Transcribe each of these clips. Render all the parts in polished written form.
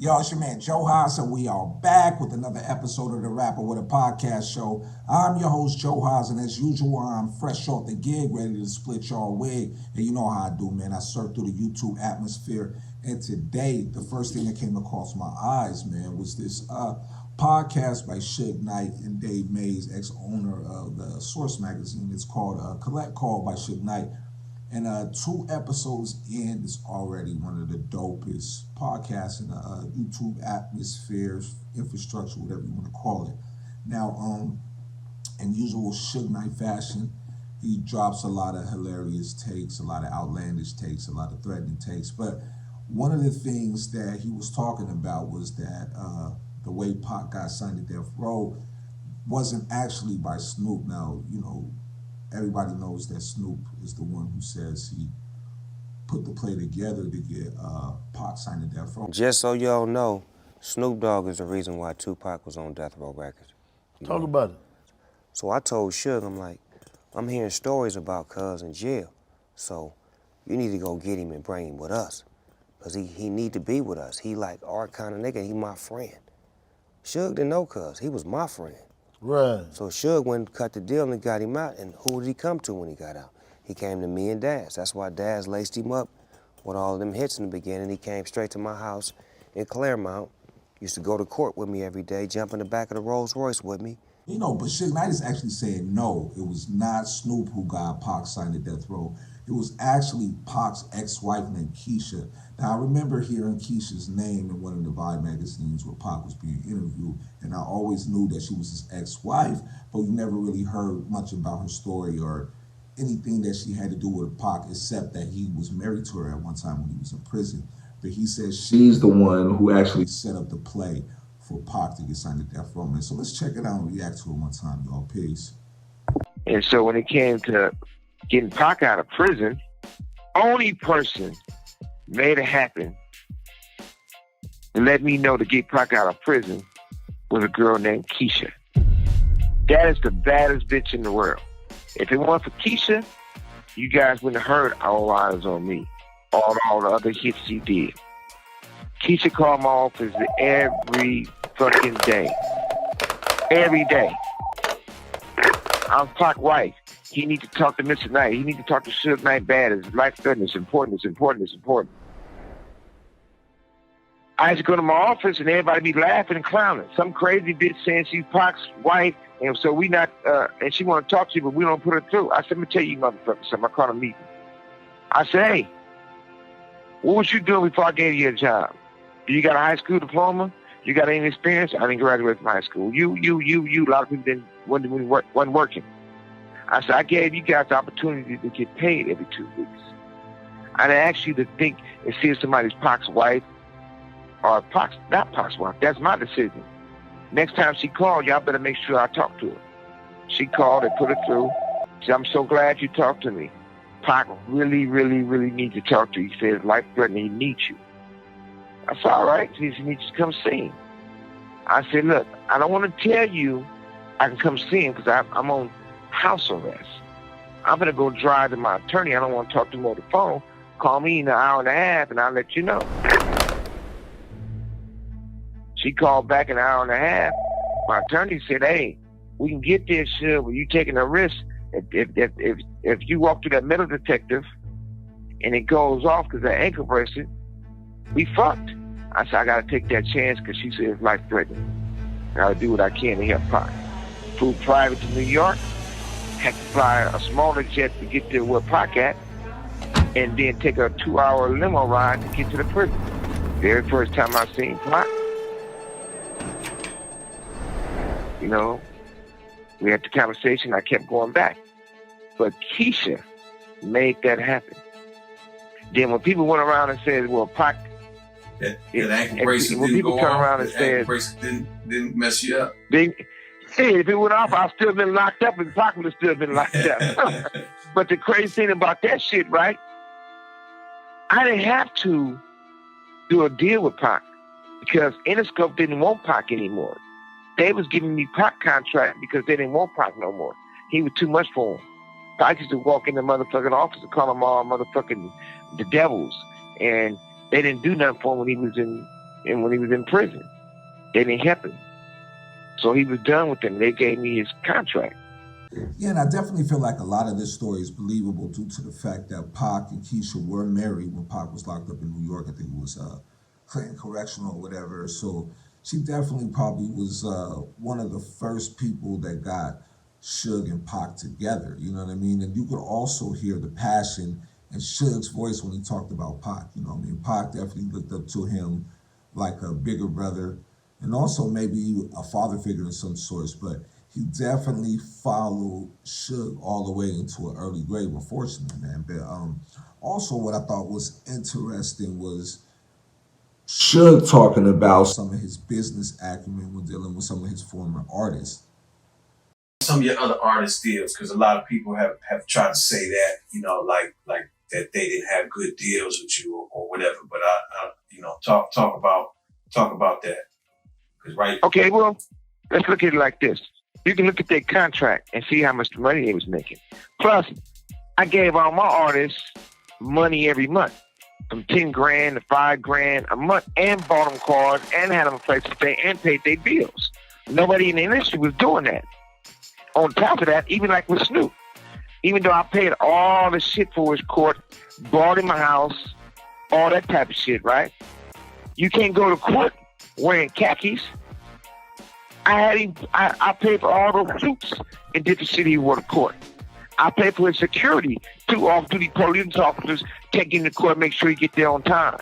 Yo, it's your man Joe Haas, and we are back with another episode of the Rapper with a Podcast show. I'm your host, Joe Haas, and as usual, I'm fresh off the gig, ready to split y'all wig. And you know how I do, man. I surf through the YouTube atmosphere, and today, the first thing that came across my eyes, man, was this podcast by Suge Knight and Dave Mays, ex-owner of the Source magazine. It's called Collect Call by Suge Knight. And 2 episodes in is already one of the dopest podcasts in the YouTube atmosphere, infrastructure, whatever you want to call it. Now, in usual Suge Knight fashion, he drops a lot of hilarious takes, a lot of outlandish takes, a lot of threatening takes. But one of the things that he was talking about was that the way Pac got signed to Death Row wasn't actually by Snoop. Now, everybody knows that Snoop is the one who says he put the play together to get Pac signed to Death Row. Just so y'all know, Snoop Dogg is the reason why Tupac was on Death Row Records. Talk about it. So I told Suge, I'm like, I'm hearing stories about Cuz in jail. So you need to go get him and bring him with us. Because he need to be with us. He like our kind of nigga, he my friend. Suge didn't know Cuz, he was my friend. Right. So Suge went and cut the deal and got him out, and who did he come to when he got out? He came to me and Daz. That's why Daz laced him up with all of them hits in the beginning. He came straight to my house in Claremont. Used to go to court with me every day, jump in the back of the Rolls Royce with me. But Suge Knight is actually saying no, it was not Snoop who got Pac signed to Death Row. It was actually Pac's ex-wife named Keisha. Now, I remember hearing Keisha's name in one of the Vibe magazines where Pac was being interviewed, and I always knew that she was his ex-wife, but we never really heard much about her story or anything that she had to do with Pac, except that he was married to her at one time when he was in prison. But he says she's the one who actually set up the play for Pac to get signed to Death Row, man. So let's check it out and react to it one time, y'all. Peace. And so when it came to getting Pac out of prison, only person made it happen and let me know to get Pac out of prison was a girl named Keisha. That is the baddest bitch in the world. If it weren't for Keisha, you guys wouldn't have heard All Eyes on Me, all the other hits she did. Keisha called my office every fucking day. Every day. I'm Pac's wife. He need to talk to Mr. Knight. He need to talk to Suge Knight bad. It's life threatening. It's important. It's important. It's important. I used to go to my office and everybody be laughing and clowning. Some crazy bitch saying she's Pac's wife, and so we not, and she want to talk to you, but we don't put her through. I said, let me tell you, motherfucker, something. I called a meeting. I said, hey, what was you doing before I gave you a job? You got a high school diploma? You got any experience? I didn't graduate from high school. You. A lot of people wasn't working. I said, I gave you guys the opportunity to get paid every 2 weeks. I didn't ask you to think and see if somebody's Pac's wife or not Pac's wife. That's my decision. Next time she called, y'all better make sure I talk to her. She called and put her through. She said, I'm so glad you talked to me. Pac really, really, really needs to talk to you. He said it's life-threatening. He needs you. I said, all right. He said, you need to come see him. I said, look, I don't want to tell you I can come see him because I'm on house arrest. I'm going to go drive to my attorney. I don't want to talk to him on the phone. Call me in an hour and a half and I'll let you know. She called back an hour and a half. My attorney said, hey, we can get this shit, but you taking a risk. If you walk through that metal detective and it goes off because that ankle bracelet, we fucked. I said, I got to take that chance because she said it's life-threatening. I got to do what I can to help Pac. Flew private to New York, had to fly a smaller jet to get to where Pac at, and then take a 2-hour limo ride to get to the prison. Very first time I seen Pac, we had the conversation. I kept going back. But Keisha made that happen. Then when people went around and said, well, Pac... That ankle bracelet when didn't people go turn off, around and that said... ankle bracelet didn't mess you up. If it went off, I'd still been locked up and Pac would have still been locked up. But the crazy thing about that shit, right? I didn't have to do a deal with Pac because Interscope didn't want Pac anymore. They was giving me Pac contract because they didn't want Pac no more. He was too much for them. Pac used to walk in the motherfucking office and call them all motherfucking the devils. And they didn't do nothing for him when he was in and when he was in prison, they didn't help him. So he was done with them. They gave me his contract. Yeah, and I definitely feel like a lot of this story is believable due to the fact that Pac and Keisha were married when Pac was locked up in New York. I think it was Clinton Correctional or whatever. So she definitely probably was one of the first people that got Suge and Pac together. You know what I mean? And you could also hear the passion in Suge's voice when he talked about Pac. You know what I mean? Pac definitely looked up to him like a bigger brother and also maybe a father figure in some sorts, but he definitely followed Suge all the way into an early grave, unfortunately, man. But also what I thought was interesting was Suge talking about some of his business acumen when dealing with some of his former artists. Some of your other artist deals, because a lot of people have tried to say that, like that they didn't have good deals with you or whatever. But I talk about that. 'Cause Okay, well, let's look at it like this. You can look at their contract and see how much money they was making. Plus, I gave all my artists money every month, from 10 grand to 5 grand a month, and bought them cars and had them a place to stay and paid their bills. Nobody in the industry was doing that. On top of that, even like with Snoop, even though I paid all the shit for his court, bought him a house, all that type of shit, right? You can't go to court wearing khakis. I paid for all those suits in different cities he wore to court. I paid for his security, 2 off-duty police officers taking him to court, make sure he get there on time.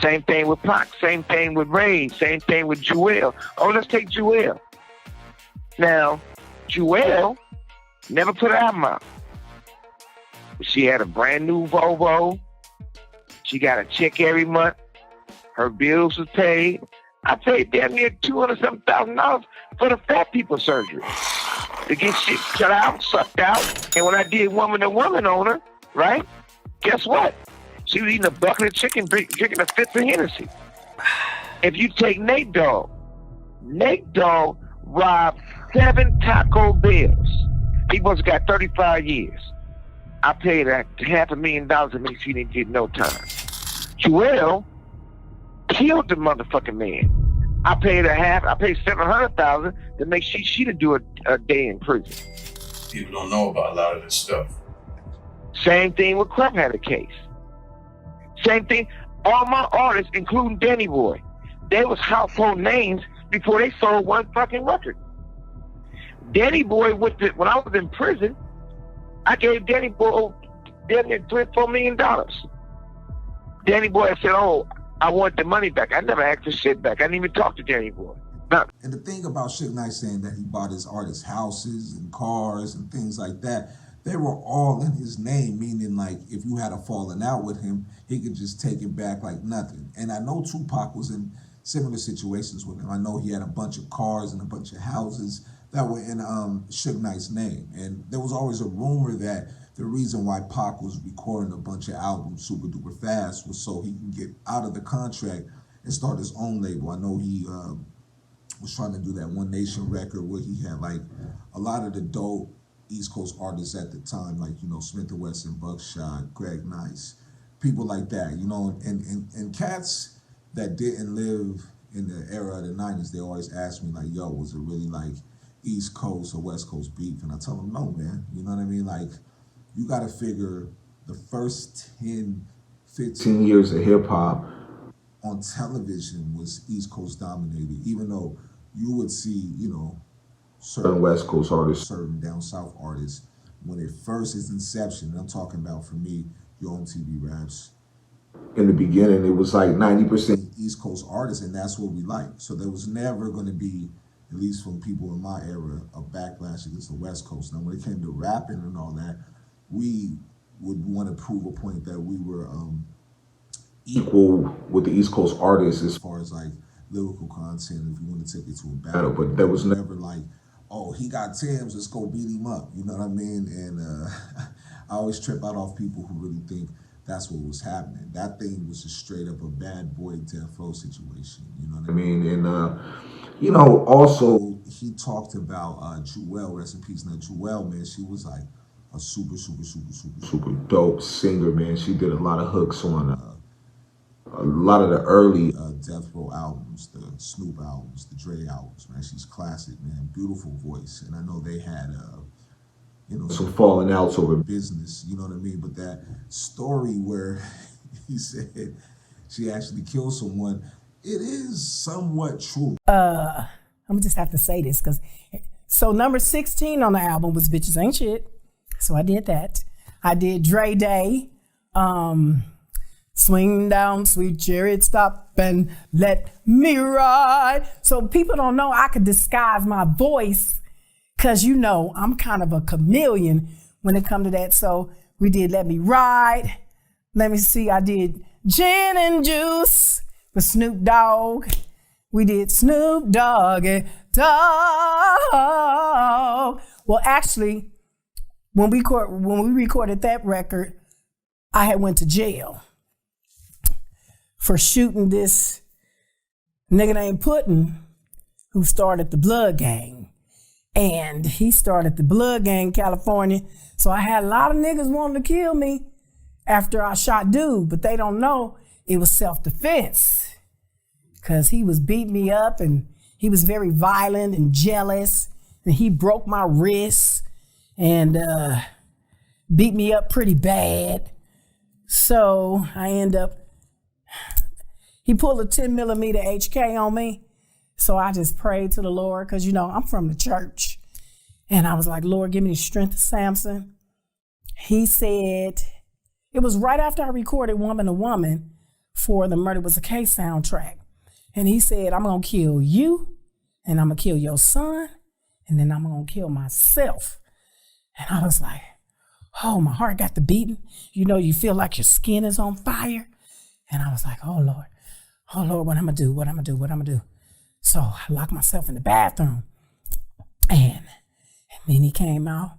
Same thing with Pac, same thing with Ray, same thing with Jewell. Oh, let's take Jewell. Now, Jewell never put an album out. She had a brand new Volvo. She got a check every month. Her bills was paid. I paid damn near $200,000 for the fat people surgery to get shit shut out, sucked out. And when I did woman to woman on her, right? Guess what? She was eating a bucket of chicken, drinking a fifth of Hennessy. If you take Nate Dogg robbed 7 Taco Bells. He must have got 35 years. I paid $500,000 to make sure he didn't get no time. Jewell killed the motherfucking man. I paid $700,000 to make sure she didn't do a day in prison. People don't know about a lot of this stuff. Same thing with Crump had a case. Same thing. All my artists, including Danny Boy, they was household names before they sold one fucking record. Danny Boy, when I was in prison, I gave Danny Boy damn near $3 or $4 million. Danny Boy said, "Oh, I want the money back." I never asked for shit back. I didn't even talk to Danny Boy. No. And the thing about Suge Knight saying that he bought his artists houses and cars and things like that, they were all in his name, meaning like if you had a falling out with him, he could just take it back like nothing. And I know Tupac was in similar situations with him. I know he had a bunch of cars and a bunch of houses that were in Suge Knight's name. And there was always a rumor that the reason why Pac was recording a bunch of albums super duper fast was so he can get out of the contract and start his own label. I know he was trying to do that One Nation record where he had like a lot of the dope East Coast artists at the time, like, Smith & Wesson, Buckshot, Greg Nice, people like that, and cats that didn't live in the era of the 90s, they always ask me like, yo, was it really like East Coast or West Coast beef? And I tell them, no, man, you know what I mean? Like, you got to figure the first 10, 15 years of hip hop on television was East Coast dominated, even though you would see, certain West Coast artists, certain down South artists, when it first is inception, and I'm talking about for me, your own TV Raps. In the beginning, it was like 90% East Coast artists, and that's what we like. So there was never going to be, at least from people in my era, a backlash against the West Coast. Now, when it came to rapping and all that, we would want to prove a point that we were equal with the East Coast artists as far as like lyrical content, if you want to take it to a battle. But there was never like, oh, he got Tim's, let's go beat him up. You know what I mean? And I always trip out off people who really think that's what was happening. That thing was just straight up a bad boy death row situation. You know what I mean? And also he talked about Jewell, rest in peace. Now Jewell, man, she was like a super dope singer, man. She did a lot of hooks on a lot of the early Death Row albums, the Snoop albums, the Dre albums, man. She's classic, man. Beautiful voice. And I know they had, some falling outs over business, you know what I mean? But that story where he said she actually killed someone, it is somewhat true. I'm gonna just have to say this, so number 16 on the album was Bitches Ain't Shit. So I did that. I did Dre Day, Swing Down Sweet Chariot, Stop and Let Me Ride. So people don't know I could disguise my voice, because I'm kind of a chameleon when it comes to that. So we did Let Me Ride. Let me see, I did Gin and Juice with Snoop Dogg. We did Snoop Doggy Dogg. Well, actually, when we recorded that record, I had went to jail for shooting this nigga named Puddin', who started the Blood Gang. And he started the Blood Gang in California. So I had a lot of niggas wanting to kill me after I shot dude, but they don't know it was self-defense, because he was beating me up and he was very violent and jealous, and he broke my wrists and beat me up pretty bad. So he pulled a 10 millimeter HK on me. So I just prayed to the Lord, because I'm from the church. And I was like, Lord, give me the strength of Samson. He said, it was right after I recorded Woman to Woman for the Murder Was a Case soundtrack. And he said, I'm going to kill you, and I'm going to kill your son, and then I'm going to kill myself. And I was like, oh, my heart got the beating. You feel like your skin is on fire. And I was like, oh, Lord, what I'm going to do? So I locked myself in the bathroom. And then he came out,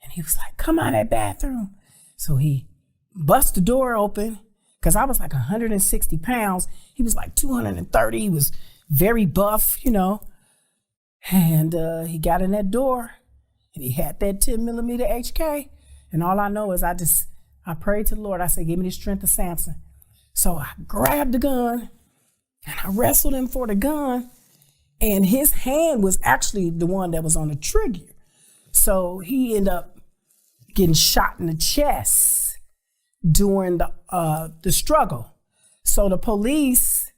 and he was like, come out of that bathroom. So he bust the door open, because I was like 160 pounds. He was like 230. He was very buff, And he got in that door, and he had that 10 millimeter HK. And all I know is I prayed to the Lord. I said, give me the strength of Samson. So I grabbed the gun, and I wrestled him for the gun. And his hand was actually the one that was on the trigger. So he ended up getting shot in the chest during the struggle. So the police,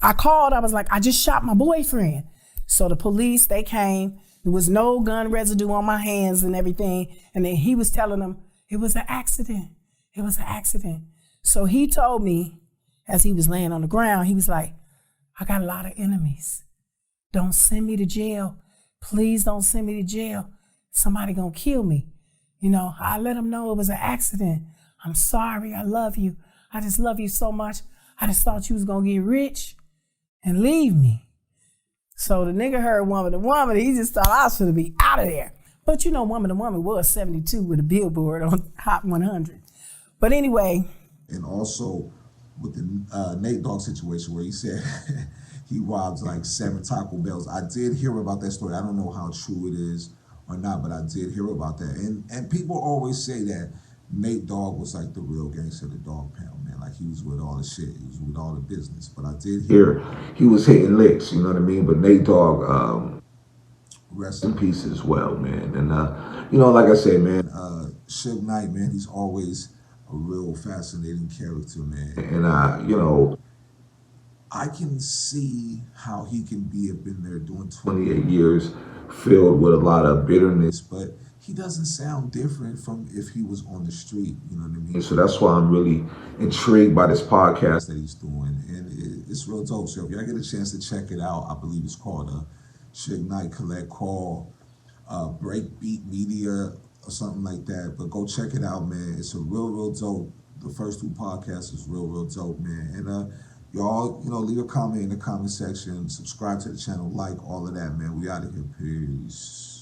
I was like, I just shot my boyfriend. So the police, they came. There was no gun residue on my hands and everything. And then he was telling them, it was an accident. It was an accident. So he told me, as he was laying on the ground, he was like, I got a lot of enemies. Don't send me to jail. Please don't send me to jail. Somebody gonna kill me. I let him know it was an accident. I'm sorry, I love you. I just love you so much. I just thought you was gonna get rich and leave me. So the nigga heard Woman to Woman, he just thought I was gonna be out of there. But Woman to Woman was 72 with a billboard on Hot 100. But anyway. And also with the Nate Dogg situation where he said he robbed like 7 Taco Bells. I did hear about that story. I don't know how true it is or not, but I did hear about that. And people always say that Nate Dogg was like the real gangster of the Dog Pound, man. Like he was with all the shit. He was with all the business. But I did hear he was hitting licks, you know what I mean? But Nate Dogg, rest in peace as well, man. And, like I said, man, Suge Knight, man, he's always a real fascinating character, man. And, I can see how he can be up in there doing 28 years filled with a lot of bitterness, but he doesn't sound different from if he was on the street, you know what I mean? So that's why I'm really intrigued by this podcast that he's doing, and it's real dope. So if y'all get a chance to check it out, I believe it's called Suge Knight Collect Call, Breakbeat Media or something like that, but go check it out, man. It's a real dope. The first 2 podcasts is real dope, man. And y'all, leave a comment in the comment section, subscribe to the channel, like all of that, man. We out of here. Peace.